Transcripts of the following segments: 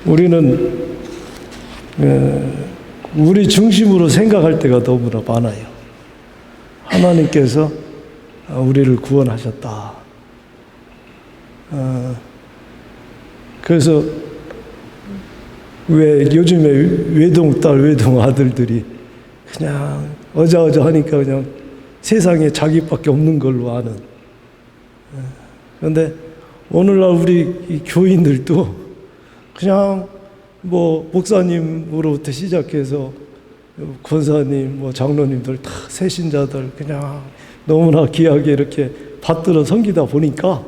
우리는 우리 중심으로 생각할 때가 너무나 많아요. 하나님께서 우리를 구원하셨다. 그래서 왜 요즘에 외동딸, 외동아들들이 그냥 어자어자 하니까 그냥 세상에 자기밖에 없는 걸로 아는. 그런데 오늘날 우리 이 교인들도 그냥 뭐 목사님으로부터 시작해서 권사님, 뭐 장로님들 다 새신자들 그냥 너무나 귀하게 이렇게 받들어 섬기다 보니까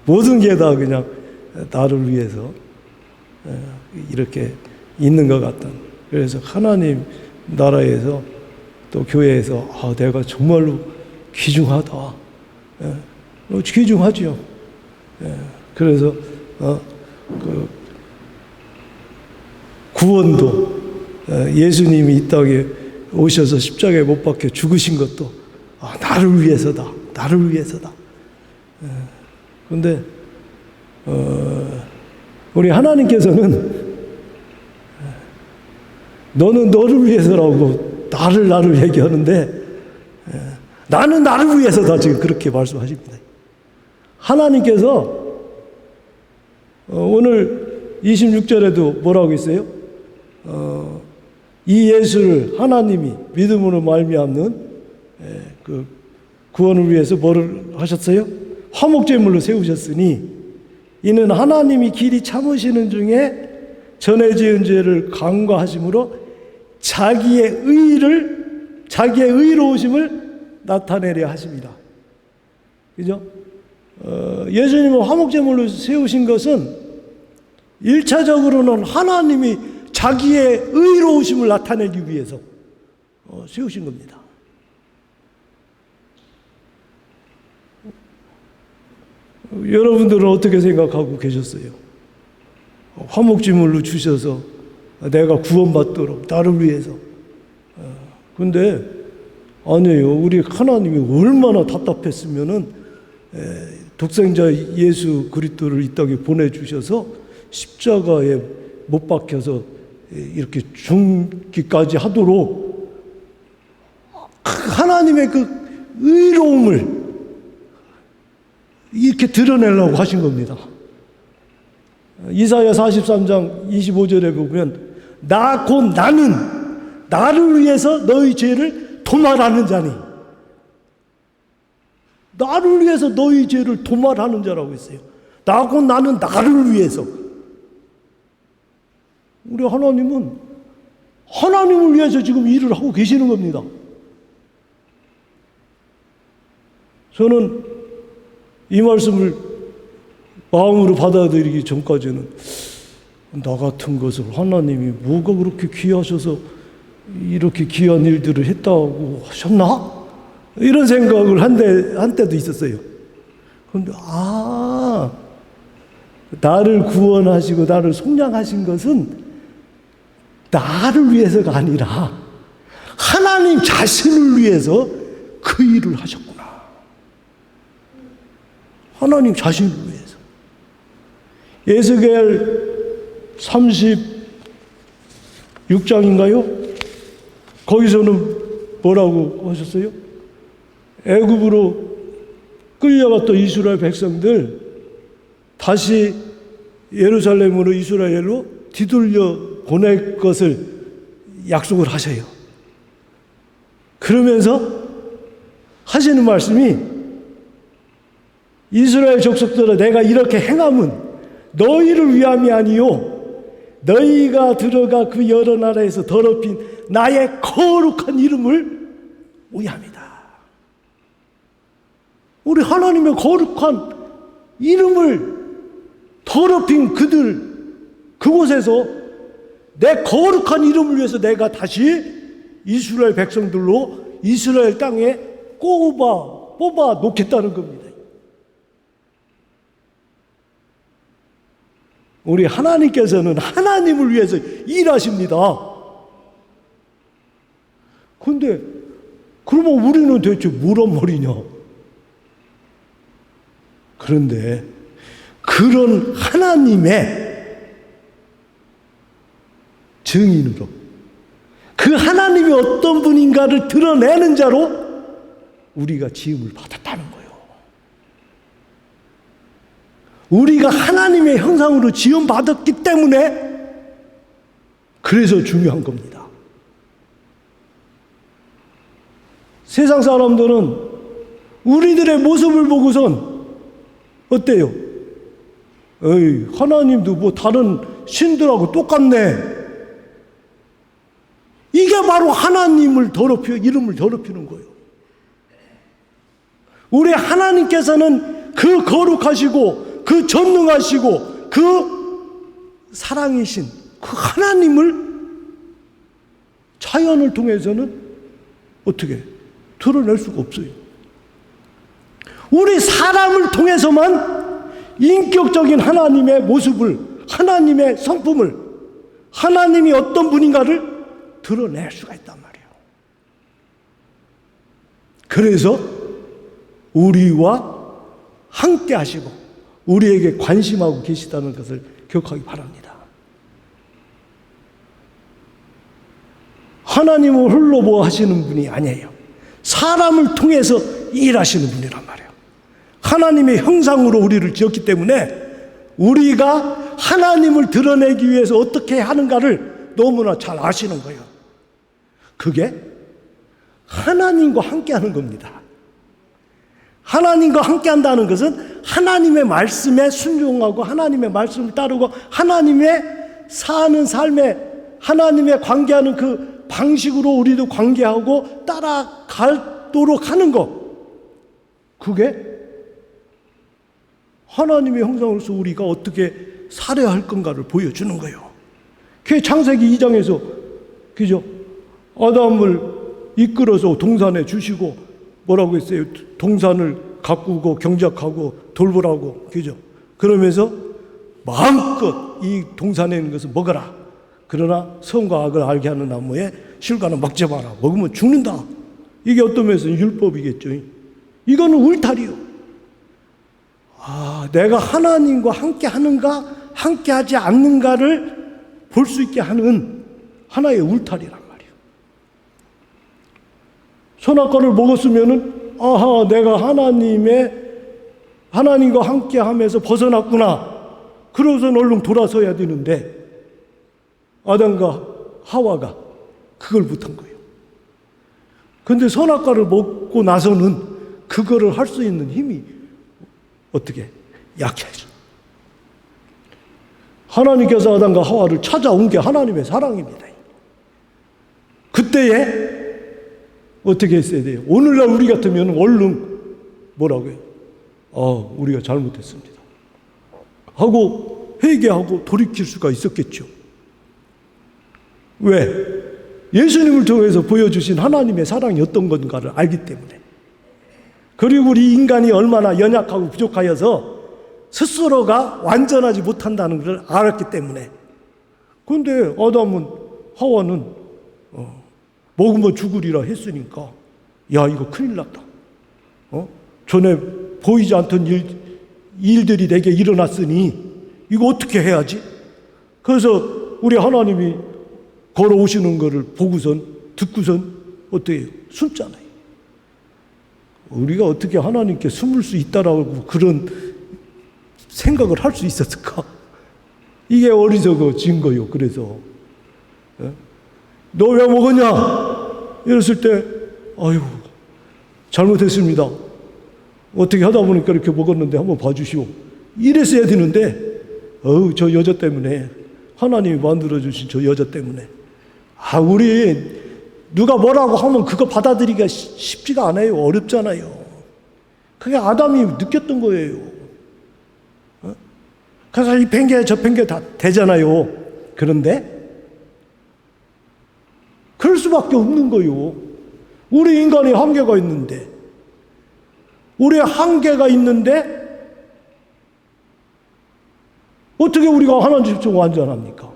모든 게 다 그냥 나를 위해서 이렇게 있는 것 같다. 그래서 하나님 나라에서 또 교회에서 내가 정말로 귀중하다. 귀중하죠. 그래서 그 구원도 예수님이 이 땅에 오셔서 십자가에 못 박혀 죽으신 것도 나를 위해서다. 나를 위해서다. 그런데 우리 하나님께서는 너는 너를 위해서라고 나를 얘기하는데 나는 나를 위해서다 지금 그렇게 말씀하십니다. 하나님께서 오늘 26절에도 뭐라고 있어요? 이 예수를 하나님이 믿음으로 말미암는 그 구원을 위해서 뭐를 하셨어요? 화목제물로 세우셨으니 이는 하나님이 길이 참으시는 중에 전에 지은 죄를 간과하심으로 자기의 의로우심을 나타내려 하십니다. 그죠? 예수님을 화목제물로 세우신 것은 1차적으로는 하나님이 자기의 의로우심을 나타내기 위해서 세우신 겁니다. 여러분들은 어떻게 생각하고 계셨어요? 화목제물로 주셔서 내가 구원받도록 나를 위해서. 근데 아니에요. 우리 하나님이 얼마나 답답했으면은 독생자 예수 그리스도를 이 땅에 보내주셔서 십자가에 못 박혀서 이렇게 죽기까지 하도록 하나님의 그 의로움을 이렇게 드러내려고 하신 겁니다. 이사야 43장 25절에 보면 곧 나는 나를 위해서 너희 죄를 도말하는 자니, 나를 위해서 너희 죄를 도말하는 자라고 했어요. 곧 나는 나를 위해서. 우리 하나님은 하나님을 위해서 지금 일을 하고 계시는 겁니다. 저는 이 말씀을 마음으로 받아들이기 전까지는 나 같은 것을 하나님이 뭐가 그렇게 귀하셔서 이렇게 귀한 일들을 했다고 하셨나? 이런 생각을 한때도 있었어요. 그런데 나를 구원하시고 나를 속량하신 것은 나를 위해서가 아니라 하나님 자신을 위해서 그 일을 하셨구나. 하나님 자신을 위해서. 에스겔 36장인가요? 거기서는 뭐라고 하셨어요? 애굽으로 끌려갔던 이스라엘 백성들 다시 예루살렘으로 이스라엘로 뒤돌려 보낼 것을 약속을 하셔요. 그러면서 하시는 말씀이 이스라엘 족속들아 내가 이렇게 행함은 너희를 위함이 아니요 너희가 들어가 그 여러 나라에서 더럽힌 나의 거룩한 이름을 위함이다. 우리 하나님의 거룩한 이름을 더럽힌 그곳에서 내 거룩한 이름을 위해서 내가 다시 이스라엘 백성들로 이스라엘 땅에 뽑아 놓겠다는 겁니다. 우리 하나님께서는 하나님을 위해서 일하십니다. 근데 그러면 우리는 대체 뭐란 말이냐? 그런데 그런 하나님의 증인으로 그 하나님이 어떤 분인가를 드러내는 자로 우리가 지음을 받았다는 거예요. 우리가 하나님의 형상으로 지음 받았기 때문에 그래서 중요한 겁니다. 세상 사람들은 우리들의 모습을 보고선 어때요? 에이, 하나님도 뭐 다른 신들하고 똑같네. 이게 바로 하나님을 이름을 더럽히는 거예요. 우리 하나님께서는 그 거룩하시고 그 전능하시고 그 사랑이신 그 하나님을 자연을 통해서는 어떻게 드러낼 수가 없어요. 우리 사람을 통해서만 인격적인 하나님의 모습을, 하나님의 성품을, 하나님이 어떤 분인가를 드러낼 수가 있단 말이에요. 그래서 우리와 함께 하시고 우리에게 관심하고 계시다는 것을 기억하기 바랍니다. 하나님은 홀로 뭐 하시는 분이 아니에요. 사람을 통해서 일하시는 분이란 말이에요. 하나님의 형상으로 우리를 지었기 때문에 우리가 하나님을 드러내기 위해서 어떻게 하는가를 너무나 잘 아시는 거예요. 그게 하나님과 함께하는 겁니다. 하나님과 함께한다는 것은 하나님의 말씀에 순종하고 하나님의 말씀을 따르고 하나님의 사는 삶에 하나님의 관계하는 그 방식으로 우리도 관계하고 따라가도록 하는 것, 그게 하나님의 형상으로서 우리가 어떻게 살아야 할 건가를 보여주는 거예요. 그게 창세기 2장에서 그죠? 아담을 이끌어서 동산에 주시고 뭐라고 했어요? 동산을 가꾸고 경작하고 돌보라고, 그죠? 그러면서 마음껏 이 동산에 있는 것을 먹어라. 그러나 선과 악을 알게 하는 나무에 실과는 먹지 마라. 먹으면 죽는다. 이게 어떤 면에서 율법이겠죠. 이거는 울타리요. 내가 하나님과 함께 하는가, 함께 하지 않는가를 볼 수 있게 하는 하나의 울타리란 말이에요. 선악과를 먹었으면은, 내가 하나님과 함께 하면서 벗어났구나. 그러고선 얼른 돌아서야 되는데, 아담과 하와가 그걸 못한 거예요. 근데 선악과를 먹고 나서는 그거를 할 수 있는 힘이 어떻게 약해져. 하나님께서 아담과 하와를 찾아온 게 하나님의 사랑입니다. 그때에 어떻게 했어야 돼요? 오늘날 우리 같으면 얼른 뭐라고 해요? 우리가 잘못했습니다 하고 회개하고 돌이킬 수가 있었겠죠. 왜? 예수님을 통해서 보여주신 하나님의 사랑이 어떤 건가를 알기 때문에. 그리고 우리 인간이 얼마나 연약하고 부족하여서 스스로가 완전하지 못한다는 것을 알았기 때문에. 그런데 아담은, 하와는 먹으면 죽으리라 했으니까, 야, 이거 큰일 났다. 전에 보이지 않던 일들이 내게 일어났으니 이거 어떻게 해야지? 그래서 우리 하나님이 걸어오시는 것을 보고선, 듣고선 어떻게 해요? 숨잖아요. 우리가 어떻게 하나님께 숨을 수 있다라고 그런 생각을 할 수 있었을까? 이게 어리석어진 거예요. 그래서 너 왜 먹었냐? 이랬을 때 아유, 잘못했습니다. 어떻게 하다 보니까 이렇게 먹었는데 한번 봐주시오. 이랬어야 되는데 저 여자 때문에, 하나님이 만들어주신 저 여자 때문에, 우리 누가 뭐라고 하면 그거 받아들이기가 쉽지가 않아요. 어렵잖아요. 그게 아담이 느꼈던 거예요. 그래서 이 핑계 저 핑계 다 되잖아요. 그런데 그럴 수밖에 없는 거예요. 우리 인간이 한계가 있는데, 어떻게 우리가 하나님 좀 완전합니까?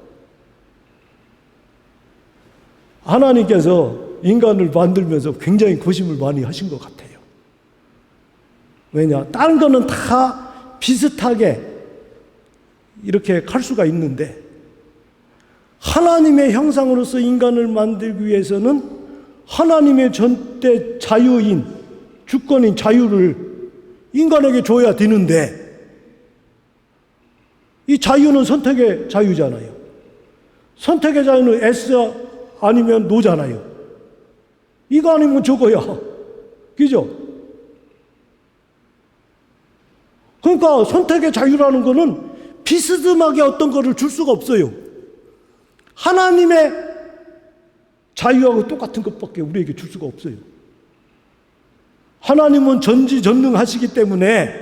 하나님께서 인간을 만들면서 굉장히 고심을 많이 하신 것 같아요. 왜냐? 다른 거는 다 비슷하게 이렇게 갈 수가 있는데, 하나님의 형상으로서 인간을 만들기 위해서는 하나님의 전대 자유인, 주권인 자유를 인간에게 줘야 되는데, 이 자유는 선택의 자유잖아요. 선택의 자유는 S 아니면 노잖아요. 이거 아니면 저거야. 그죠? 그러니까 선택의 자유라는 거는 비스듬하게 어떤 거를 줄 수가 없어요. 하나님의 자유하고 똑같은 것밖에 우리에게 줄 수가 없어요. 하나님은 전지전능하시기 때문에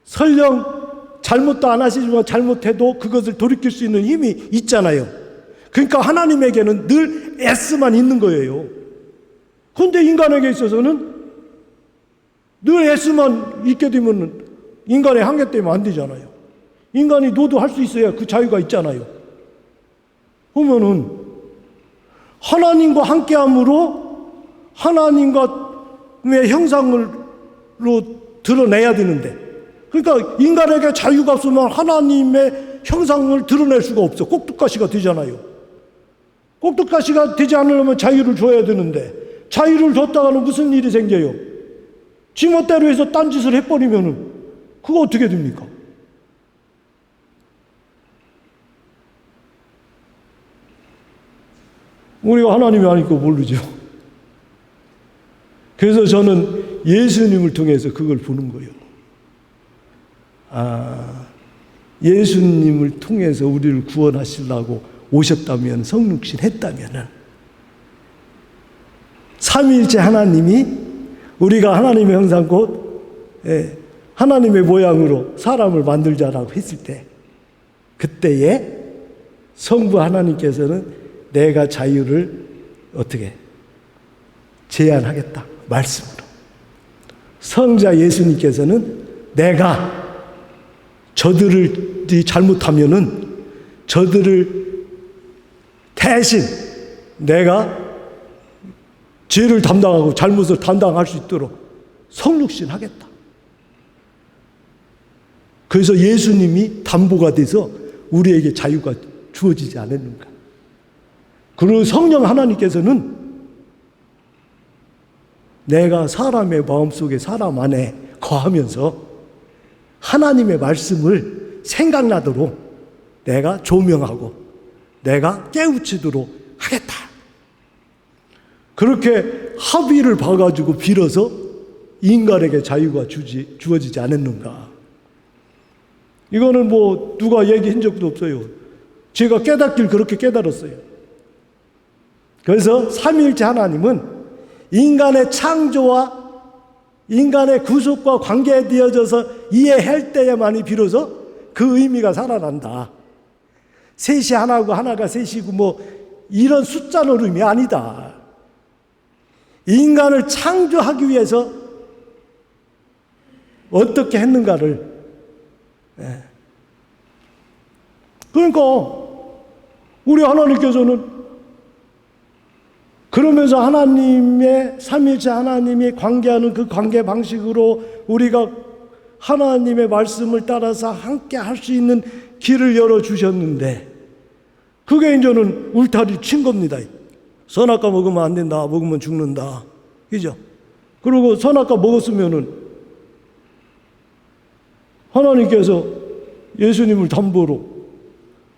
설령 잘못도 안 하시지만 잘못해도 그것을 돌이킬 수 있는 힘이 있잖아요. 그러니까 하나님에게는 늘 S만 있는 거예요. 그런데 인간에게 있어서는 늘 S만 있게 되면 인간의 한계 때문에 안 되잖아요. 인간이 노도 할 수 있어야 그 자유가 있잖아요. 보면은 하나님과 함께함으로 하나님의 형상으로 드러내야 되는데, 그러니까 인간에게 자유가 없으면 하나님의 형상을 드러낼 수가 없어. 꼭두가시가 되잖아요. 꼭두가시가 되지 않으려면 자유를 줘야 되는데, 자유를 줬다가는 무슨 일이 생겨요? 지멋대로 해서 딴짓을 해버리면은 그거 어떻게 됩니까? 우리가 하나님이 아니고 모르죠. 그래서 저는 예수님을 통해서 그걸 보는 거예요. 예수님을 통해서 우리를 구원하시려고 오셨다면, 성육신 했다면은, 삼위일체 하나님이 우리가 하나님의 형상 곧 하나님의 모양으로 사람을 만들자라고 했을 때, 그때에 성부 하나님께서는 내가 자유를 어떻게 제한하겠다, 말씀으로. 성자 예수님께서는 내가 저들이 잘못하면은 저들을 대신 내가 죄를 담당하고 잘못을 담당할 수 있도록 성육신 하겠다. 그래서 예수님이 담보가 돼서 우리에게 자유가 주어지지 않았는가. 그리고 성령 하나님께서는 내가 사람의 마음속에, 사람 안에 거하면서 하나님의 말씀을 생각나도록 내가 조명하고 내가 깨우치도록 하겠다. 그렇게 합의를 봐가지고 빌어서 인간에게 자유가 주어지지 않았는가. 이거는 뭐 누가 얘기한 적도 없어요. 제가 깨닫길 그렇게 깨달았어요. 그래서 삼위일체 하나님은 인간의 창조와 인간의 구속과 관계되어져서 이해할 때에만이 비로소 그 의미가 살아난다. 셋이 하나고 하나가 셋이고 뭐 이런 숫자 노름이 아니다. 인간을 창조하기 위해서 어떻게 했는가를. 그러니까 우리 하나님께서는 그러면서 하나님의 삼위일체 하나님이 관계하는 그 관계 방식으로 우리가 하나님의 말씀을 따라서 함께 할 수 있는 길을 열어주셨는데, 그게 이제는 울타리 친 겁니다. 선악과 먹으면 안 된다, 먹으면 죽는다. 그죠? 그리고 선악과 먹었으면은 하나님께서 예수님을 담보로,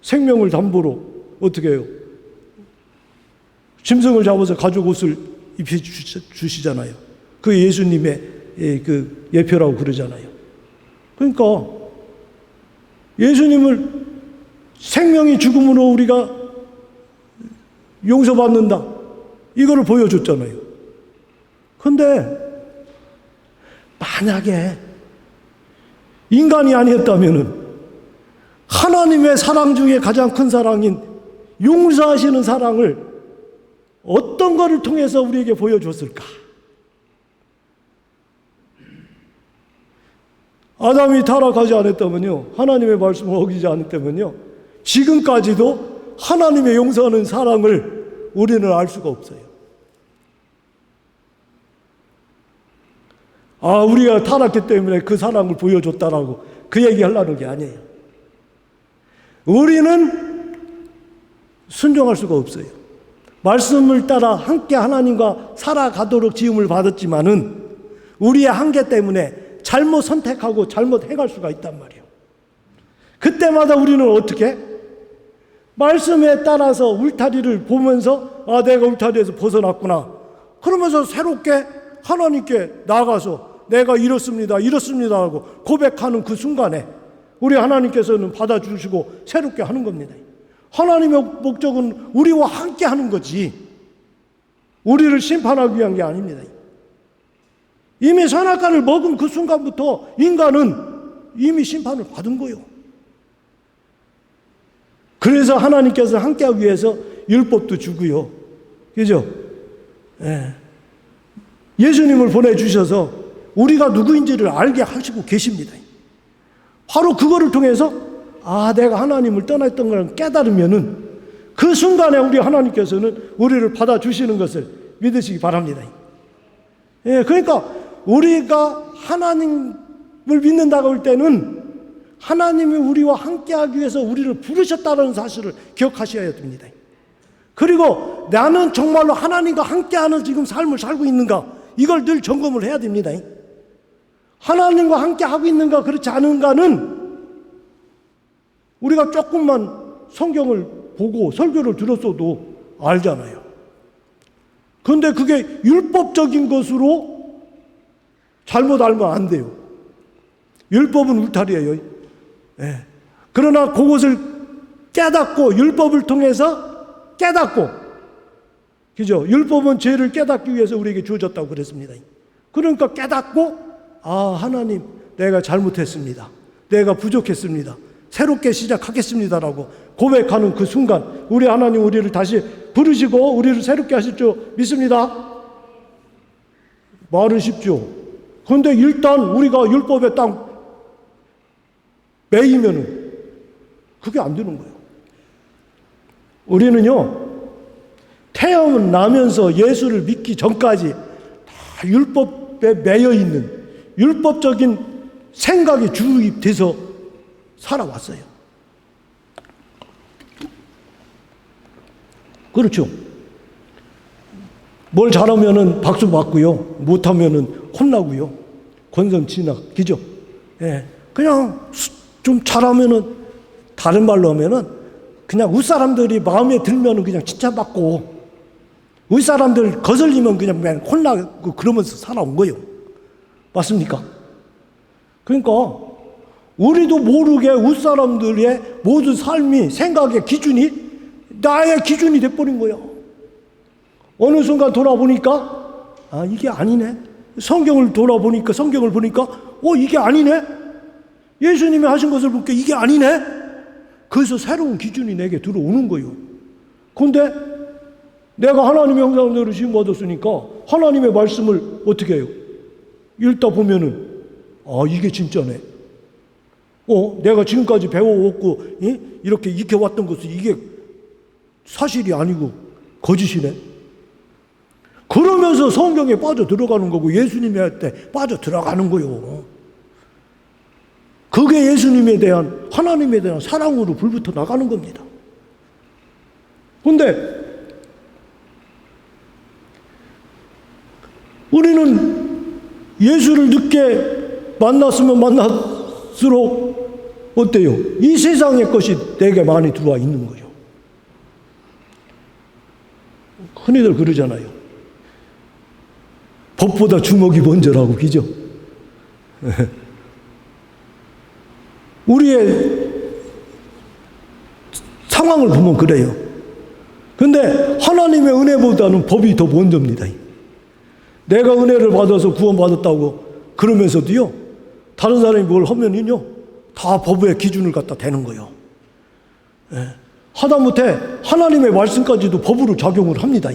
생명을 담보로 어떻게 해요? 짐승을 잡아서 가죽 옷을 입혀주시잖아요. 그게 예수님의 그 예표라고 그러잖아요. 그러니까 예수님을 생명이 죽음으로 우리가 용서받는다, 이거를 보여줬잖아요. 그런데 만약에 인간이 아니었다면은 하나님의 사랑 중에 가장 큰 사랑인 용서하시는 사랑을 어떤 것을 통해서 우리에게 보여줬을까? 아담이 타락하지 않았다면요, 하나님의 말씀을 어기지 않았다면요, 지금까지도 하나님의 용서하는 사랑을 우리는 알 수가 없어요. 우리가 타락했기 때문에 그 사랑을 보여줬다라고 그 얘기 하려는 게 아니에요. 우리는 순종할 수가 없어요. 말씀을 따라 함께 하나님과 살아가도록 지음을 받았지만은 우리의 한계 때문에 잘못 선택하고 잘못 행할 수가 있단 말이에요. 그때마다 우리는 어떻게? 말씀에 따라서 울타리를 보면서 아, 내가 울타리에서 벗어났구나. 그러면서 새롭게 하나님께 나가서 내가 이렇습니다 하고 고백하는 그 순간에 우리 하나님께서는 받아주시고 새롭게 하는 겁니다. 하나님의 목적은 우리와 함께 하는 거지 우리를 심판하기 위한 게 아닙니다. 이미 선악과를 먹은 그 순간부터 인간은 이미 심판을 받은 거예요. 그래서 하나님께서 함께하기 위해서 율법도 주고요. 그죠? 예. 예수님을 보내주셔서 우리가 누구인지를 알게 하시고 계십니다. 바로 그거를 통해서 아, 내가 하나님을 떠났던 걸 깨달으면은 그 순간에 우리 하나님께서는 우리를 받아주시는 것을 믿으시기 바랍니다. 예, 그러니까 우리가 하나님을 믿는다고 할 때는 하나님이 우리와 함께하기 위해서 우리를 부르셨다는 사실을 기억하셔야 됩니다. 그리고 나는 정말로 하나님과 함께하는 지금 삶을 살고 있는가 이걸 늘 점검을 해야 됩니다. 하나님과 함께하고 있는가 그렇지 않은가는 우리가 조금만 성경을 보고 설교를 들었어도 알잖아요. 그런데 그게 율법적인 것으로 잘못 알면 안 돼요. 율법은 울타리예요. 예. 그러나 그것을 깨닫고 율법을 통해서 깨닫고 그죠? 율법은 죄를 깨닫기 위해서 우리에게 주어졌다고 그랬습니다. 그러니까 깨닫고 아, 하나님 내가 잘못했습니다. 내가 부족했습니다. 새롭게 시작하겠습니다라고 고백하는 그 순간 우리 하나님 우리를 다시 부르시고 우리를 새롭게 하실 줄 믿습니다. 말은 쉽죠. 그런데 일단 우리가 율법에 딱 매이면은 그게 안 되는 거예요. 우리는요 태어나면서 예수를 믿기 전까지 다 율법에 매여 있는 율법적인 생각에 주입돼서 살아왔어요. 그렇죠. 뭘 잘하면은 박수 받고요, 못하면은 혼나고요, 권선징악, 그죠? 예, 그냥 좀 잘하면은 다른 말로 하면은 그냥 윗사람들이 마음에 들면은 그냥 칭찬받고 윗사람들 거슬리면 그냥 맨 혼나고 그러면서 살아온 거예요. 맞습니까? 그러니까 우리도 모르게 윗사람들의 모든 삶이 생각의 기준이 나의 기준이 돼버린 거예요. 어느 순간 돌아보니까 아, 이게 아니네. 성경을 돌아보니까 성경을 보니까 이게 아니네. 예수님이 하신 것을 보니까 이게 아니네. 그래서 새로운 기준이 내게 들어오는 거예요. 그런데 내가 하나님의 형상대로 지음 받았으니까 하나님의 말씀을 어떻게 해요? 읽다 보면은 아, 이게 진짜네. 내가 지금까지 배워왔고 이렇게 익혀왔던 것은 이게 사실이 아니고 거짓이네. 그러면서 성경에 빠져 들어가는 거고 예수님이 할 때 빠져 들어가는 거요. 그게 예수님에 대한 하나님에 대한 사랑으로 불붙어 나가는 겁니다. 그런데 우리는 예수를 늦게 만났으면 만날수록 어때요? 이 세상의 것이 내게 많이 들어와 있는 거예요. 흔히들 그러잖아요. 법보다 주먹이 먼저라고, 그죠? 우리의 상황을 보면 그래요. 근데 하나님의 은혜보다는 법이 더 먼저입니다. 내가 은혜를 받아서 구원받았다고 그러면서도요, 다른 사람이 뭘 하면은요, 다 법의 기준을 갖다 대는 거예요. 하다못해 하나님의 말씀까지도 법으로 작용을 합니다.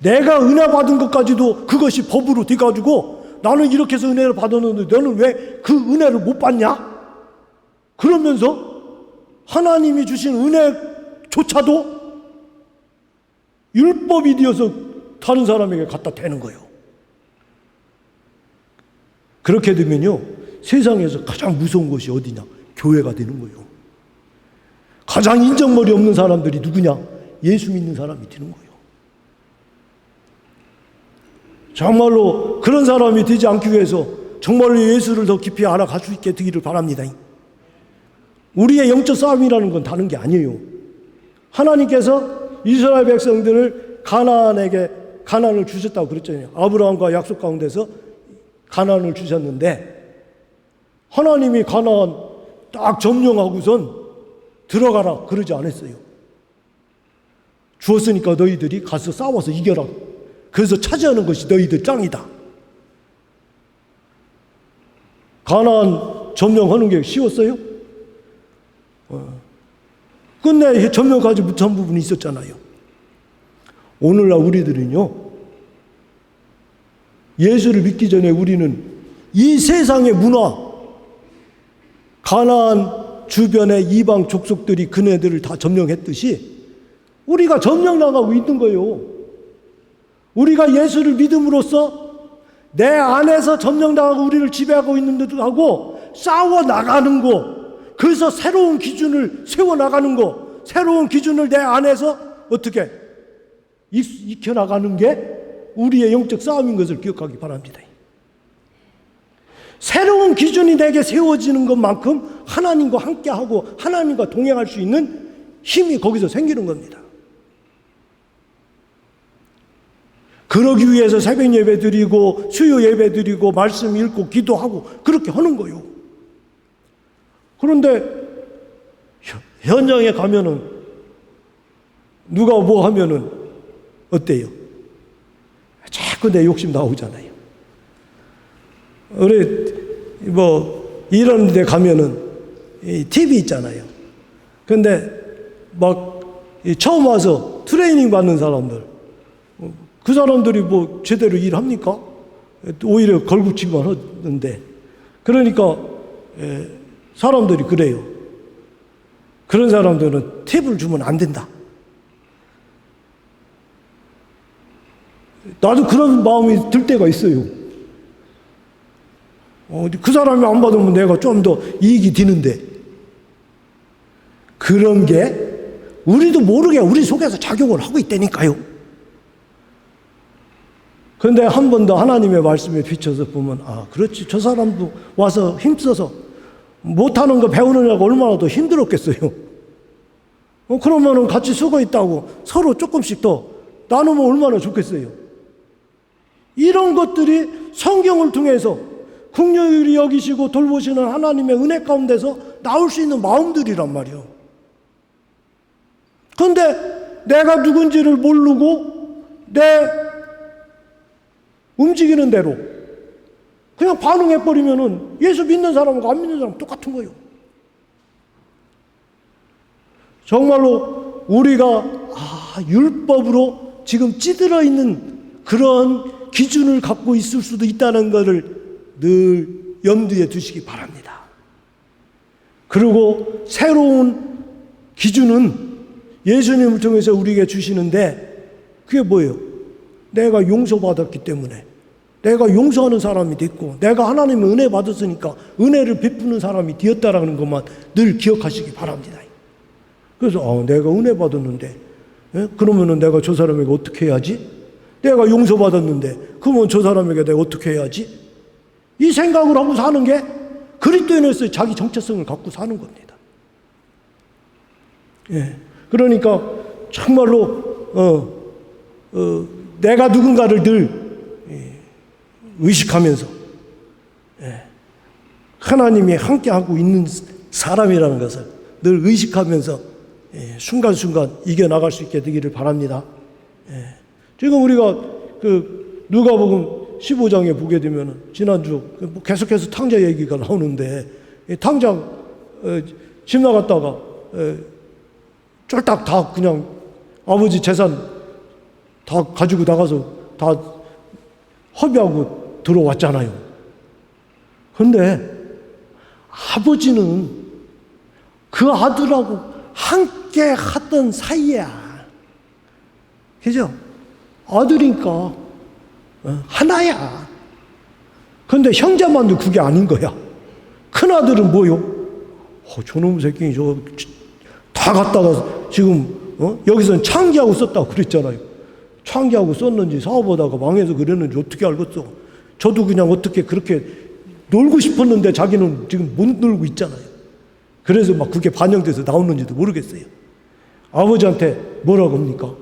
내가 은혜 받은 것까지도 그것이 법으로 돼가지고 나는 이렇게 해서 은혜를 받았는데 너는 왜 그 은혜를 못 받냐? 그러면서 하나님이 주신 은혜조차도 율법이 되어서 다른 사람에게 갖다 대는 거예요. 그렇게 되면요, 세상에서 가장 무서운 것이 어디냐? 교회가 되는 거예요. 가장 인정머리 없는 사람들이 누구냐? 예수 믿는 사람이 되는 거예요. 정말로 그런 사람이 되지 않기 위해서 정말로 예수를 더 깊이 알아갈 수 있게 되기를 바랍니다. 우리의 영적 싸움이라는 건 다른 게 아니에요. 하나님께서 이스라엘 백성들을 가나안을 주셨다고 그랬잖아요. 아브라함과 약속 가운데서 가나안을 주셨는데 하나님이 가나안 딱 점령하고선 들어가라 그러지 않았어요. 주었으니까 너희들이 가서 싸워서 이겨라. 그래서 차지하는 것이 너희들 짱이다. 가나안 점령하는 게 쉬웠어요? 끝내 점령하지 못한 부분이 있었잖아요. 오늘날 우리들은요, 예수를 믿기 전에 우리는 이 세상의 문화, 가나안 주변의 이방 족속들이 그네들을 다 점령했듯이 우리가 점령나가고 있는 거예요. 우리가 예수를 믿음으로써 내 안에서 점령당하고 우리를 지배하고 있는 듯 하고 싸워 나가는 거, 그래서 새로운 기준을 세워 나가는 거, 새로운 기준을 내 안에서 어떻게 익혀 나가는 게 우리의 영적 싸움인 것을 기억하기 바랍니다. 새로운 기준이 내게 세워지는 것만큼 하나님과 함께하고 하나님과 동행할 수 있는 힘이 거기서 생기는 겁니다. 그러기 위해서 새벽 예배 드리고 수요 예배 드리고 말씀 읽고 기도하고 그렇게 하는 거예요. 그런데 현장에 가면은 누가 뭐 하면은 어때요? 자꾸 내 욕심 나오잖아요. 우리 뭐 이런 데 가면은 TV 있잖아요. 근데 막 처음 와서 트레이닝 받는 사람들, 그 사람들이 뭐 제대로 일합니까? 오히려 걸붙이기만 하는데, 그러니까 사람들이 그래요. 그런 사람들은 팁을 주면 안 된다. 나도 그런 마음이 들 때가 있어요. 그 사람이 안 받으면 내가 좀 더 이익이 되는데, 그런 게 우리도 모르게 우리 속에서 작용을 하고 있다니까요. 그런데 한 번 더 하나님의 말씀에 비춰서 보면, 아, 그렇지. 저 사람도 와서 힘써서 못하는 거 배우느냐고 얼마나 더 힘들었겠어요. 그러면은 같이 쓰고 있다고 서로 조금씩 더 나누면 얼마나 좋겠어요. 이런 것들이 성경을 통해서 긍휼히 여기시고 돌보시는 하나님의 은혜 가운데서 나올 수 있는 마음들이란 말이에요. 그런데 내가 누군지를 모르고 내 움직이는 대로 그냥 반응해버리면은 예수 믿는 사람하고 안 믿는 사람 똑같은 거예요. 정말로 우리가 율법으로 지금 찌들어 있는 그런 기준을 갖고 있을 수도 있다는 것을 늘 염두에 두시기 바랍니다. 그리고 새로운 기준은 예수님을 통해서 우리에게 주시는데, 그게 뭐예요? 내가 용서받았기 때문에 내가 용서하는 사람이 됐고, 내가 하나님의 은혜 받았으니까 은혜를 베푸는 사람이 되었다라는 것만 늘 기억하시기 바랍니다. 그래서 내가 은혜 받았는데, 그러면은 내가 저 사람에게 어떻게 해야지? 내가 용서받았는데 그러면 저 사람에게 내가 어떻게 해야지? 이 생각을 하고 사는 게 그리스도인으로서의 자기 정체성을 갖고 사는 겁니다. 그러니까 정말로 내가 누군가를 늘 의식하면서 하나님이 함께하고 있는 사람이라는 것을 늘 의식하면서 순간순간 이겨나갈 수 있게 되기를 바랍니다. 지금 우리가 그 누가복음 15장에 보게 되면 지난주 계속해서 탕자 얘기가 나오는데, 탕자 집 나갔다가 쫄딱 다 그냥 아버지 재산 다 가지고 나가서 다 허비하고 들어왔잖아요. 그런데 아버지는 그 아들하고 함께 하던 사이야. 그죠? 아들이니까 하나야. 그런데 형제만도 그게 아닌 거야. 큰 아들은 뭐요? 저놈 새끼 다 갖다가 지금 여기서는 창기하고 썼다고 그랬잖아요. 창기하고 썼는지 사업하다가 망해서 그랬는지 어떻게 알겠어. 저도 그냥 어떻게 그렇게 놀고 싶었는데 자기는 지금 못 놀고 있잖아요. 그래서 막 그게 반영돼서 나오는지도 모르겠어요. 아버지한테 뭐라고 합니까?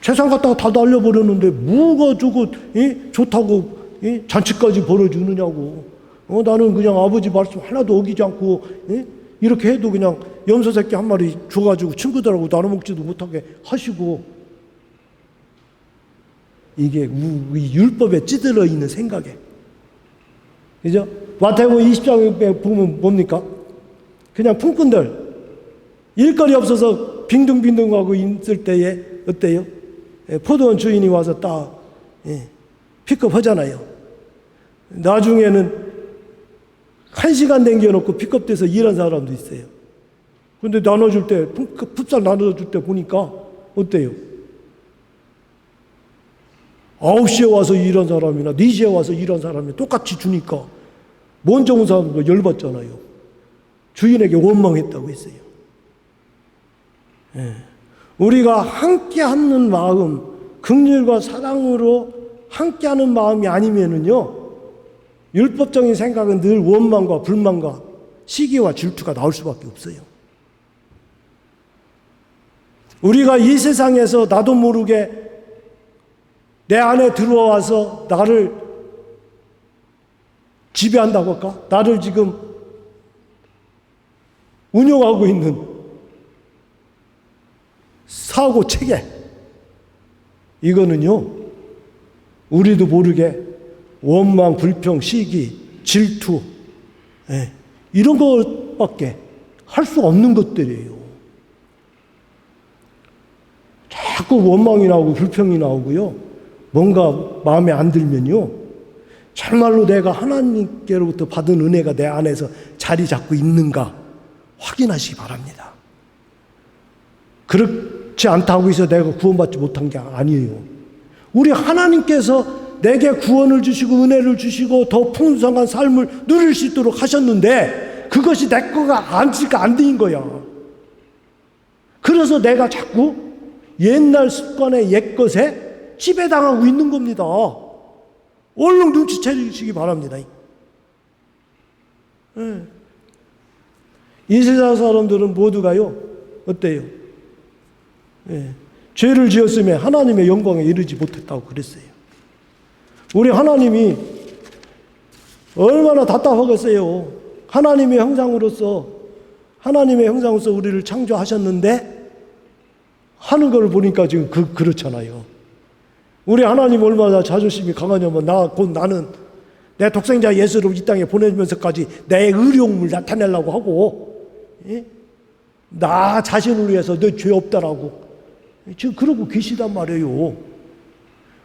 재산 갖다가 다 날려버렸는데 뭐가 저거 좋다고 잔치까지 벌어주느냐고. 나는 그냥 아버지 말씀 하나도 어기지 않고 이렇게 해도 그냥 염소 새끼 한 마리 줘가지고 친구들하고 나눠 먹지도 못하게 하시고. 이게 우리 율법에 찌들어 있는 생각에, 그죠? 마태복음 20장에 보면 뭡니까? 그냥 품꾼들 일거리 없어서 빈둥빈둥하고 있을 때에 어때요? 포도원 주인이 와서 딱 픽업하잖아요. 나중에는 1시간 남겨놓고 픽업돼서 일한 사람도 있어요. 근데 나눠줄 때, 풋살 나눠줄 때 보니까 어때요? 9시에 와서 일한 사람이나 4시에 와서 일한 사람이 똑같이 주니까 먼저 온 사람도 열받잖아요. 주인에게 원망했다고 했어요. 우리가 함께하는 마음, 긍휼과 사랑으로 함께하는 마음이 아니면은요, 율법적인 생각은 늘 원망과 불만과 시기와 질투가 나올 수밖에 없어요. 우리가 이 세상에서 나도 모르게 내 안에 들어와서 나를 지배한다고 할까? 나를 지금 운영하고 있는 사고 체계, 이거는요 우리도 모르게 원망, 불평, 시기, 질투 이런 것밖에 할 수 없는 것들이에요. 자꾸 원망이 나오고 불평이 나오고요, 뭔가 마음에 안 들면요, 정말로 내가 하나님께로부터 받은 은혜가 내 안에서 자리 잡고 있는가 확인하시기 바랍니다. 그렇지 않다고 해서 내가 구원받지 못한 게 아니에요. 우리 하나님께서 내게 구원을 주시고 은혜를 주시고 더 풍성한 삶을 누릴 수 있도록 하셨는데 그것이 내 거가 안 되는 거야. 그래서 내가 자꾸 옛날 습관의 옛것에 지배당하고 있는 겁니다. 얼른 눈치채시기 바랍니다. 이 세상 사람들은 모두가요 어때요? 죄를 지었으면 하나님의 영광에 이르지 못했다고 그랬어요. 우리 하나님이 얼마나 답답하겠어요. 하나님의 형상으로서 우리를 창조하셨는데 하는 걸 보니까 지금 그렇잖아요. 우리 하나님 얼마나 자존심이 강하냐면 나는 내 독생자 예수를 이 땅에 보내면서까지 내 의로움을 나타내려고 하고 나 자신을 위해서 너 죄 없다라고 지금 그러고 계시단 말이에요.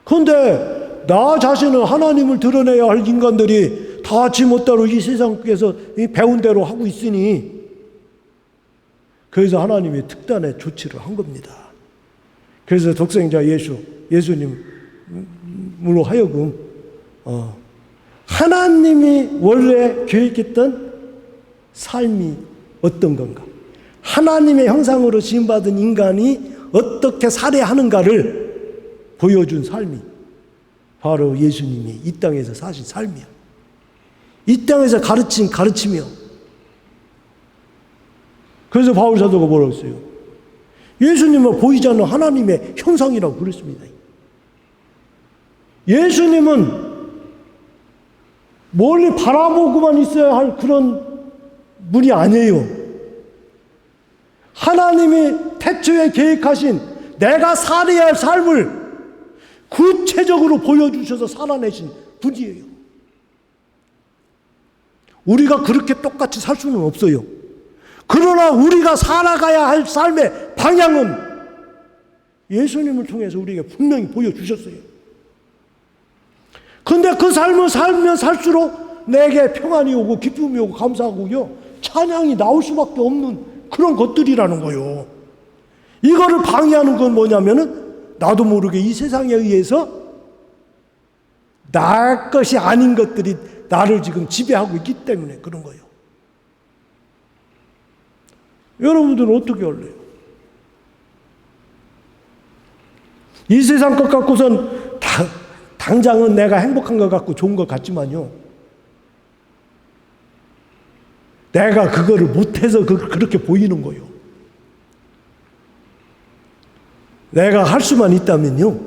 그런데 나 자신은 하나님을 드러내야 할 인간들이 다 지멋대로 이 세상에서 배운 대로 하고 있으니 그래서 하나님이 특단의 조치를 한 겁니다. 그래서 독생자 예수님으로 하여금 하나님이 원래 계획했던 삶이 어떤 건가, 하나님의 형상으로 지음받은 인간이 어떻게 살아하는가를 보여준 삶이 바로 예수님이 이 땅에서 사신 삶이야. 이 땅에서 가르친 가르치며. 그래서 바울 사도가 뭐라고 했어요? 예수님은 보이지 않는 하나님의 형상이라고 그랬습니다. 예수님은 멀리 바라보고만 있어야 할 그런 분이 아니에요. 하나님이 태초에 계획하신 내가 살아야 할 삶을 구체적으로 보여주셔서 살아내신 분이에요. 우리가 그렇게 똑같이 살 수는 없어요. 그러나 우리가 살아가야 할 삶의 방향은 예수님을 통해서 우리에게 분명히 보여주셨어요. 근데 그 삶을 살면 살수록 내게 평안이 오고 기쁨이 오고 감사하고요, 찬양이 나올 수밖에 없는 그런 것들이라는 거예요. 이거를 방해하는 건 뭐냐면은 나도 모르게 이 세상에 의해서 나 것이 아닌 것들이 나를 지금 지배하고 있기 때문에 그런 거예요. 여러분들은 어떻게 할래요? 이 세상 것 갖고선 당장은 내가 행복한 것 같고 좋은 것 같지만요, 내가 그거를 못해서 그렇게 보이는 거예요. 내가 할 수만 있다면요,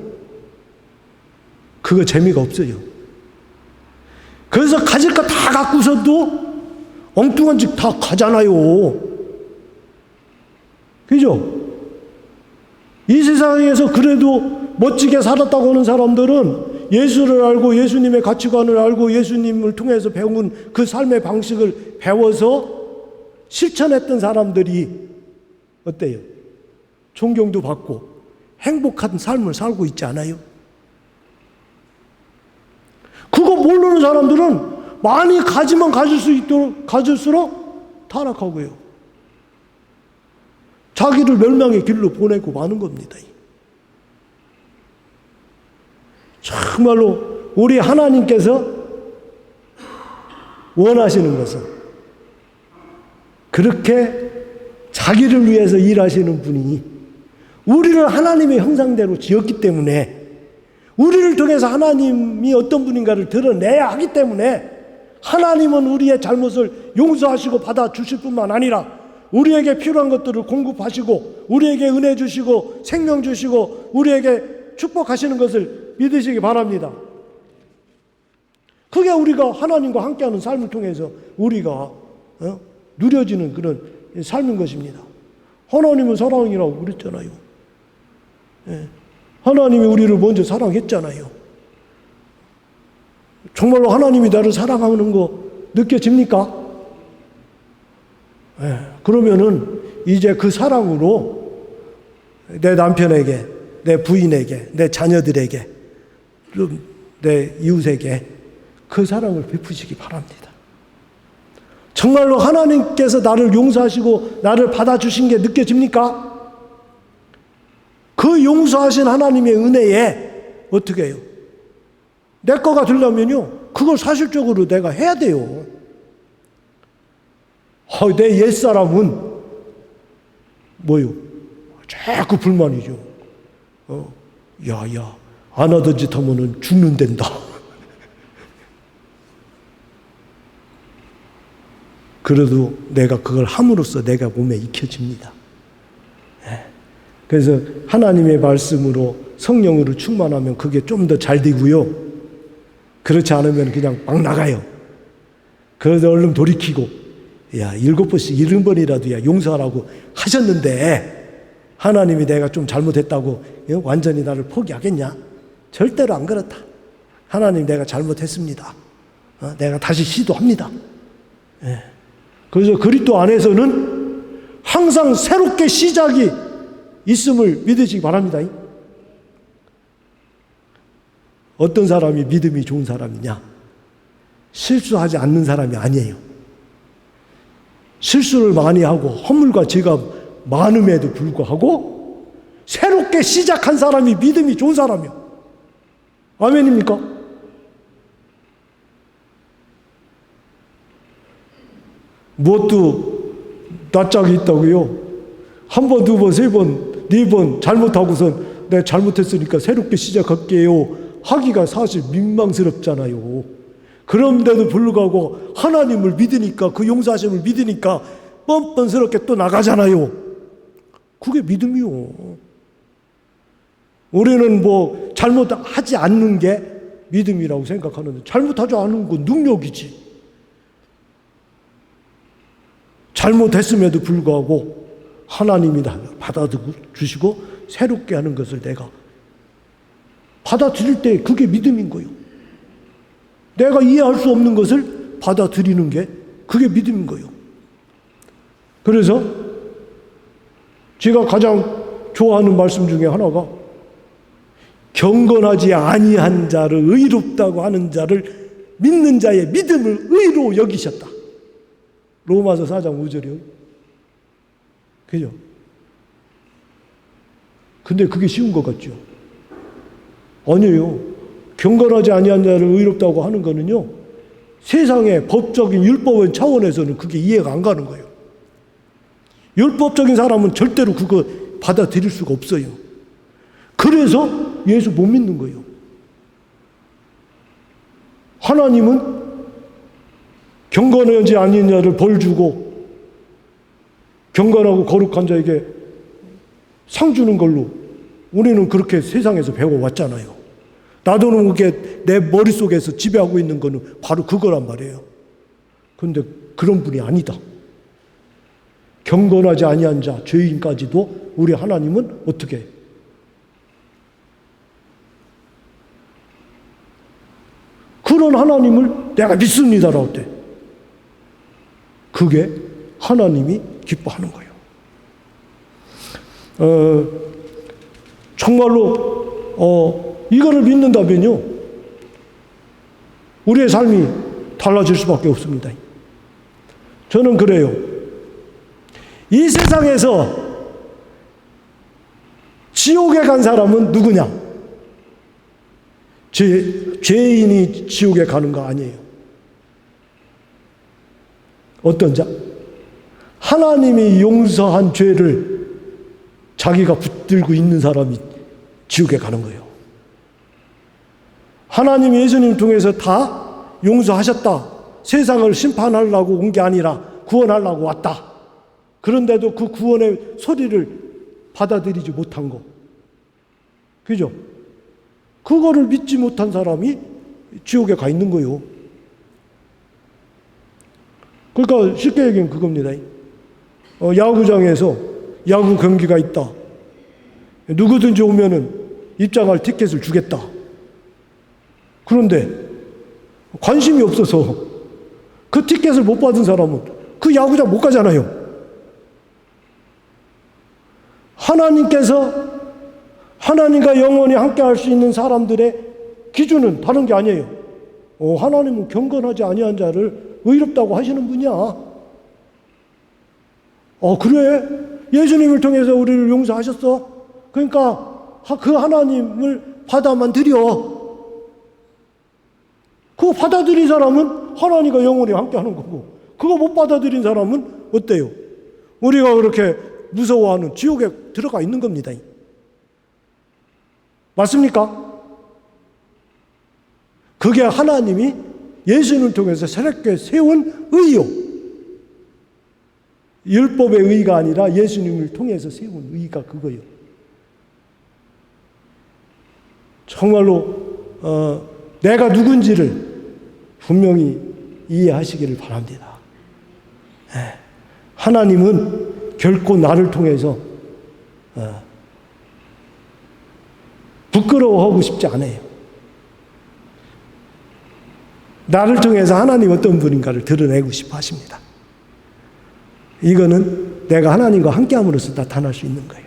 그거 재미가 없어요. 그래서 가질 거 다 갖고서도 엉뚱한 짓 다 가잖아요. 그죠? 이 세상에서 그래도 멋지게 살았다고 하는 사람들은 예수를 알고 예수님의 가치관을 알고 예수님을 통해서 배운 그 삶의 방식을 배워서 실천했던 사람들이 어때요? 존경도 받고 행복한 삶을 살고 있지 않아요? 그거 모르는 사람들은 많이 가지면 가질수록 타락하고요, 자기를 멸망의 길로 보내고 마는 겁니다. 정말로 우리 하나님께서 원하시는 것은 그렇게 자기를 위해서 일하시는 분이 우리를 하나님의 형상대로 지었기 때문에, 우리를 통해서 하나님이 어떤 분인가를 드러내야 하기 때문에, 하나님은 우리의 잘못을 용서하시고 받아주실 뿐만 아니라 우리에게 필요한 것들을 공급하시고 우리에게 은혜 주시고 생명 주시고 우리에게 축복하시는 것을 믿으시기 바랍니다. 그게 우리가 하나님과 함께하는 삶을 통해서 우리가 누려지는 그런 삶인 것입니다. 하나님은 사랑이라고 그랬잖아요. 하나님이 우리를 먼저 사랑했잖아요. 정말로 하나님이 나를 사랑하는 거 느껴집니까? 그러면은 이제 그 사랑으로 내 남편에게, 내 부인에게, 내 자녀들에게, 내 이웃에게 그 사랑을 베푸시기 바랍니다. 정말로 하나님께서 나를 용서하시고 나를 받아주신 게 느껴집니까? 그 용서하신 하나님의 은혜에 어떻게 해요? 내 거가 되려면요, 그걸 사실적으로 내가 해야 돼요. 내 옛사람은 뭐요? 자꾸 불만이죠. 야, 안 하던 짓 하면은 죽는단다. 그래도 내가 그걸 함으로써 내가 몸에 익혀집니다. 그래서 하나님의 말씀으로 성령으로 충만하면 그게 좀 더 잘 되고요. 그렇지 않으면 그냥 막 나가요. 그래서 얼른 돌이키고, 7번씩 70번이라도 용서하라고 하셨는데 하나님이 내가 좀 잘못했다고 완전히 나를 포기하겠냐? 절대로 안 그렇다. 하나님, 내가 잘못했습니다. 내가 다시 시도합니다. 그래서 그리스도 안에서는 항상 새롭게 시작이 있음을 믿으시기 바랍니다. 어떤 사람이 믿음이 좋은 사람이냐? 실수하지 않는 사람이 아니에요. 실수를 많이 하고 허물과 죄가 많음에도 불구하고 새롭게 시작한 사람이 믿음이 좋은 사람이요. 아멘입니까? 무엇도 낯짝이 있다고요? 한 번, 두 번, 세 번, 네 번 잘못하고선 내가 잘못했으니까 새롭게 시작할게요 하기가 사실 민망스럽잖아요. 그런데도 불구하고 하나님을 믿으니까, 그 용서하심을 믿으니까 뻔뻔스럽게 또 나가잖아요. 그게 믿음이요. 우리는 뭐 잘못하지 않는 게 믿음이라고 생각하는데, 잘못하지 않은 건 능력이지. 잘못했음에도 불구하고 하나님이 나를 받아주시고 새롭게 하는 것을 내가 받아들일 때 그게 믿음인 거예요. 내가 이해할 수 없는 것을 받아들이는 게 그게 믿음인 거예요. 그래서 제가 가장 좋아하는 말씀 중에 하나가, 경건하지 아니한 자를 의롭다고 하는 자를 믿는 자의 믿음을 의로 여기셨다. 로마서 4장 5절이요. 그죠? 근데 그게 쉬운 것 같죠? 아니에요. 경건하지 아니한 자를 의롭다고 하는 거는요, 세상의 법적인 율법의 차원에서는 그게 이해가 안 가는 거예요. 율법적인 사람은 절대로 그거 받아들일 수가 없어요. 그래서 예수 못 믿는 거예요. 하나님은 경건하지 아닌 자를 벌 주고 경건하고 거룩한 자에게 상 주는 걸로 우리는 그렇게 세상에서 배워왔잖아요. 나도는 그게 내 머릿속에서 지배하고 있는 거는 바로 그거란 말이에요. 그런데 그런 분이 아니다. 경건하지 아니한 자, 죄인까지도 우리 하나님은 어떻게 해요? 그런 하나님을 내가 믿습니다라고 할 때 그게 하나님이 기뻐하는 거예요. 정말로 이거를 믿는다면요 우리의 삶이 달라질 수밖에 없습니다. 저는 그래요. 이 세상에서 지옥에 간 사람은 누구냐? 죄인이 지옥에 가는 거 아니에요. 어떤 자? 하나님이 용서한 죄를 자기가 붙들고 있는 사람이 지옥에 가는 거예요. 하나님이 예수님을 통해서 다 용서하셨다. 세상을 심판하려고 온 게 아니라 구원하려고 왔다. 그런데도 그 구원의 소리를 받아들이지 못한 거. 그죠? 그거를 믿지 못한 사람이 지옥에 가 있는 거예요. 그러니까 쉽게 얘기하면 그겁니다. 야구장에서 야구 경기가 있다. 누구든지 오면은 입장할 티켓을 주겠다. 그런데 관심이 없어서 그 티켓을 못 받은 사람은 그 야구장 못 가잖아요. 하나님께서 하나님과 영원히 함께 할 수 있는 사람들의 기준은 다른 게 아니에요. 하나님은 경건하지 아니한 자를 의롭다고 하시는 분이야. 그래? 예수님을 통해서 우리를 용서하셨어? 그러니까 그 하나님을 받아만 들여. 그거 받아들인 사람은 하나님과 영원히 함께 하는 거고, 그거 못 받아들인 사람은 어때요? 우리가 그렇게 무서워하는 지옥에 들어가 있는 겁니다. 맞습니까? 그게 하나님이 예수님을 통해서 새롭게 세운 의요. 율법의 의가 아니라 예수님을 통해서 세운 의가 그거예요. 정말로 내가 누군지를 분명히 이해하시기를 바랍니다. 하나님은 결코 나를 통해서 부끄러워하고 싶지 않아요. 나를 통해서 하나님 어떤 분인가를 드러내고 싶어 하십니다. 이거는 내가 하나님과 함께함으로써 나타날 수 있는 거예요.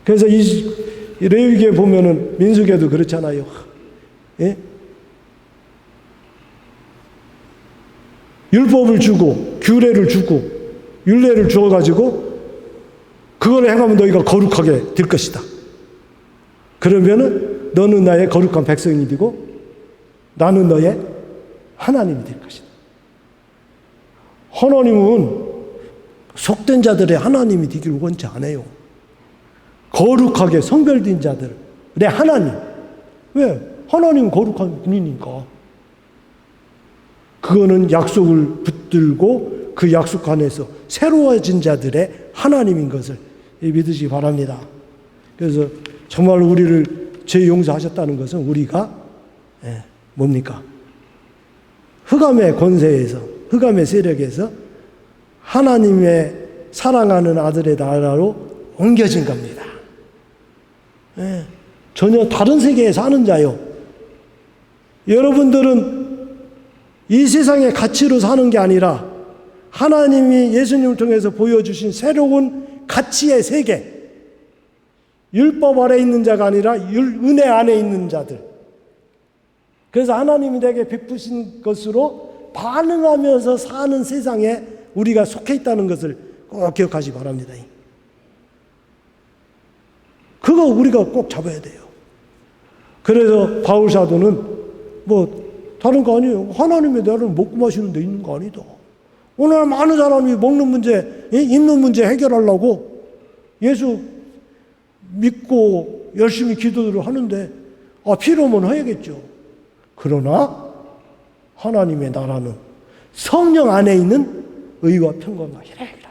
그래서 이 레위기에 보면은 민수기에도 그렇잖아요. 예? 율법을 주고 규례를 주고 율례를 주어가지고 그걸 행하면 너희가 거룩하게 될 것이다. 그러면은 너는 나의 거룩한 백성이 되고 나는 너의 하나님이 될 것이다. 하나님은 속된 자들의 하나님이 되기를 원치 않아요. 거룩하게 성별된 자들의 하나님. 왜? 하나님은 거룩한 분이니까. 그거는 약속을 붙들고 그 약속 안에서 새로워진 자들의 하나님인 것을 믿으시기 바랍니다. 그래서 정말 우리를 죄 용서하셨다는 것은 우리가 뭡니까? 흑암의 권세에서, 흑암의 세력에서 하나님의 사랑하는 아들의 나라로 옮겨진 겁니다. 전혀 다른 세계에 사는 자요. 여러분들은 이 세상의 가치로 사는 게 아니라 하나님이 예수님을 통해서 보여주신 새로운 가치의 세계, 율법 아래 있는 자가 아니라 은혜 안에 있는 자들. 그래서 하나님이 내게 베푸신 것으로 반응하면서 사는 세상에 우리가 속해 있다는 것을 꼭 기억하시기 바랍니다. 그거 우리가 꼭 잡아야 돼요. 그래서 바울 사도는 뭐 다른 거 아니에요. 하나님의 나라는 먹고 마시는 데 있는 거 아니다. 오늘 많은 사람이 먹는 문제, 입는 문제 해결하려고 예수 믿고 열심히 기도를 하는데 필요면 해야겠죠. 그러나 하나님의 나라는 성령 안에 있는 의와 평강과 희락이라.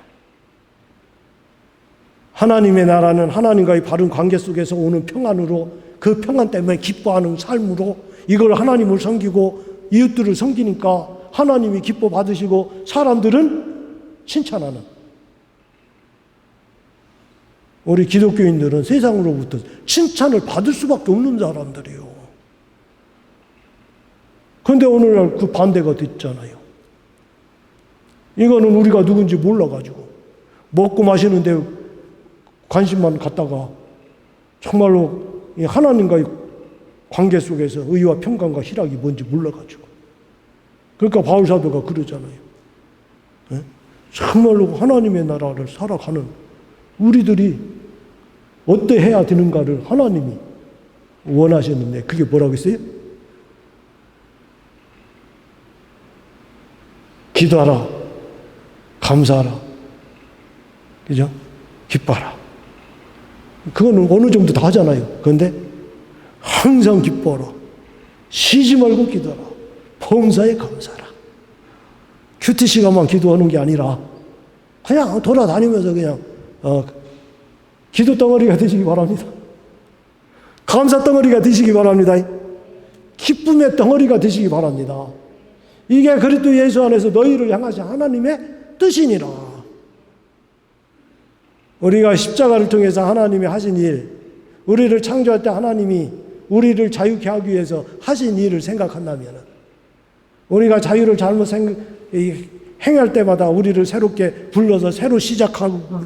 하나님의 나라는 하나님과의 바른 관계 속에서 오는 평안으로, 그 평안 때문에 기뻐하는 삶으로, 이걸 하나님을 섬기고 이웃들을 섬기니까 하나님이 기뻐 받으시고 사람들은 칭찬하는. 우리 기독교인들은 세상으로부터 칭찬을 받을 수밖에 없는 사람들이에요. 그런데 오늘날 그 반대가 됐잖아요. 이거는 우리가 누군지 몰라가지고 먹고 마시는데 관심만 갖다가 정말로 하나님과의 관계 속에서 의와 평강과 희락이 뭔지 몰라가지고. 그러니까 바울사도가 그러잖아요. 정말로 하나님의 나라를 살아가는 우리들이 어떠해야 되는가를 하나님이 원하셨는데 그게 뭐라고 했어요? 기도하라, 감사하라, 그죠? 기뻐하라. 그거는 어느 정도 다 하잖아요. 그런데 항상 기뻐하라, 쉬지 말고 기도하라, 범사에 감사하라. 큐티 시간만 기도하는 게 아니라 그냥 돌아다니면서 그냥 기도 덩어리가 되시기 바랍니다. 감사 덩어리가 되시기 바랍니다. 기쁨의 덩어리가 되시기 바랍니다. 이게 그리스도 예수 안에서 너희를 향하신 하나님의 뜻이니라. 우리가 십자가를 통해서 하나님이 하신 일, 우리를 창조할 때 하나님이 우리를 자유케 하기 위해서 하신 일을 생각한다면, 우리가 자유를 잘못 행할 때마다 우리를 새롭게 불러서 새로 시작하도록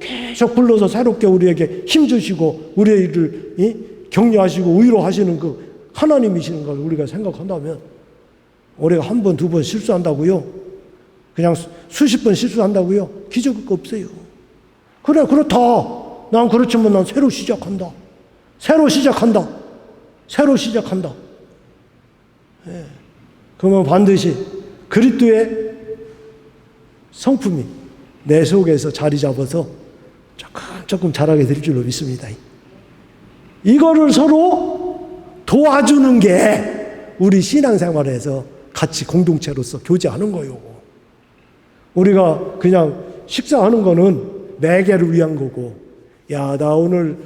계속 불러서 새롭게 우리에게 힘주시고 우리를 격려하시고 위로하시는 그 하나님이시는 걸 우리가 생각한다면, 우리가 한 번, 두 번 실수한다고요? 그냥 수십 번 실수한다고요? 기적이 없어요. 그래, 그렇다. 난 그렇지만 난 새로 시작한다. 새로 시작한다. 새로 시작한다. 예. 그러면 반드시 그리스도의 성품이 내 속에서 자리 잡아서 조금 자라게 될 줄로 믿습니다. 이거를 서로 도와주는 게 우리 신앙생활에서 같이 공동체로서 교제하는 거예요. 우리가 그냥 식사하는 거는 매개를 위한 거고, 야, 나 오늘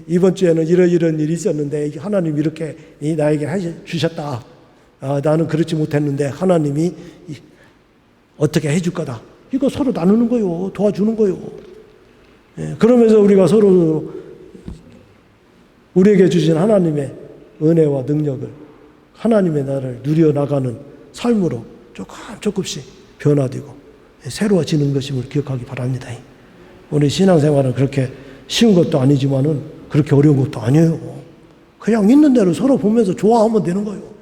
이번 주에는 이런 일이 있었는데 하나님이 이렇게 나에게 주셨다. 나는 그렇지 못했는데 하나님이 어떻게 해줄 거다. 이거 서로 나누는 거요. 도와주는 거요. 그러면서 우리가 서로 우리에게 주신 하나님의 은혜와 능력을, 하나님의 나라를 누려나가는 삶으로 조금씩 변화되고 새로워지는 것임을 기억하기 바랍니다. 우리 신앙생활은 그렇게 쉬운 것도 아니지만은 그렇게 어려운 것도 아니에요. 그냥 있는 대로 서로 보면서 좋아하면 되는 거예요.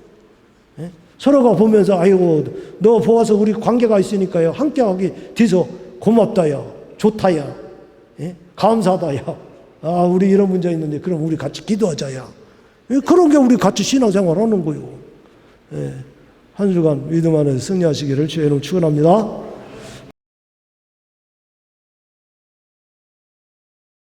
서로가 보면서 아이고 너 보아서 우리 관계가 있으니까요 함께하기 돼서 고맙다야, 좋다야, 감사하다야. 우리 이런 문제 있는데 그럼 우리 같이 기도하자야. 그런 게 우리 같이 신앙생활 하는 거예요. 한 주간 믿음 안에서 승리하시기를 주의 이름으로 축원합니다.